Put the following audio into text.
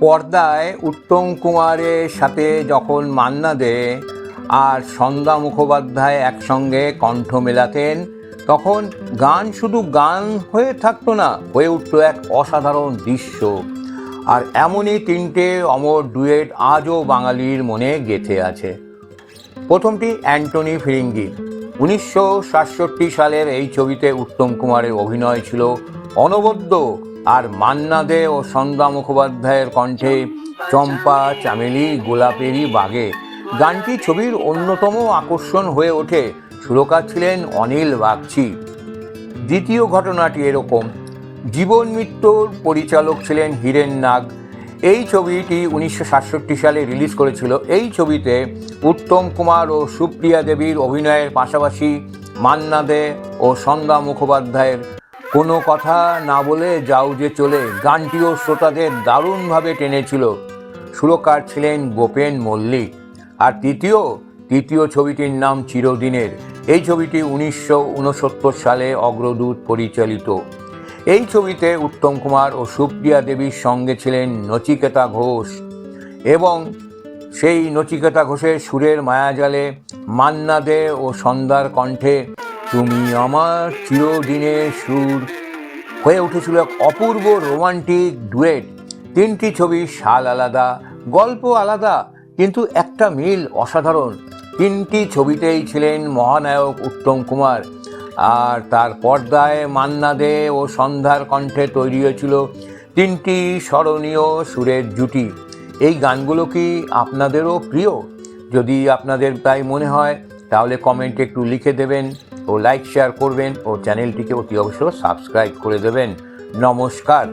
পর্দায় উত্তম কুমারের সাথে যখন মান্না দে আর সন্ধ্যা মুখোপাধ্যায় একসঙ্গে কণ্ঠ মেলাতেন, তখন গান শুধু গান হয়ে থাকতো না, হয়ে উঠত এক অসাধারণ দৃশ্য। আর এমনই তিনটে অমর ডুয়েট আজও বাঙালির মনে গেঁথে আছে। প্রথমটি অ্যান্টনি ফিরিঙ্গি। 1967 সালের এই ছবিতে উত্তম কুমারের অভিনয় ছিল অনবদ্য, আর মান্না দে ও সন্ধ্যা মুখোপাধ্যায়ের কণ্ঠে চম্পা চামেলি গোলাপেরই বাগে গানটি ছবির অন্যতম আকর্ষণ হয়ে ওঠে। সুরকার ছিলেন অনিল বাগচি। দ্বিতীয় ঘটনাটি এরকম, জীবন মিত্রর পরিচালক ছিলেন হীরেন নাগ। এই ছবিটি 1967 সালে রিলিজ করেছিল। এই ছবিতে উত্তম কুমার ও সুপ্রিয়া দেবীর অভিনয়ের পাশাপাশি মান্না দে ও সন্ধ্যা মুখোপাধ্যায়ের কোনো কথা না বলে যাও যে চলে গানটিও শ্রোতাদের দারুণভাবে টেনেছিল। সুরকার ছিলেন গোপেন মল্লিক। আর তৃতীয় ছবিটির নাম চিরদিনের। এই ছবিটি 1969 সালে অগ্রদূত পরিচালিত। এই ছবিতে উত্তম কুমার ও সুপ্রিয়া দেবীর সঙ্গে ছিলেন নচিকেতা ঘোষ, এবং সেই নচিকেতা ঘোষের সুরের মায়াজালে মান্না দে ও সন্ধ্যার কণ্ঠে তুমি আমার চিরদিনের সুর হয়ে উঠেছিল এক অপূর্ব রোমান্টিক ডুয়েট। তিনটি ছবির সাল আলাদা, গল্প আলাদা, কিন্তু একটা মিল অসাধারণ। তিনটি ছবিতেই ছিলেন মহানায়ক উত্তম কুমার, আর তার পর্দায় মান্না দে ও সন্ধ্যার কণ্ঠে তৈরি হয়েছিল তিনটি স্মরণীয় সুরের জুটি। এই গানগুলো কি আপনাদেরও প্রিয়? যদি আপনাদের তাই মনে হয় তাহলে কমেন্টে একটু লিখে দেবেন ও লাইক শেয়ার করবেন ও চ্যানেলটিকে অতি অবশ্যই সাবস্ক্রাইব করে দেবেন। নমস্কার।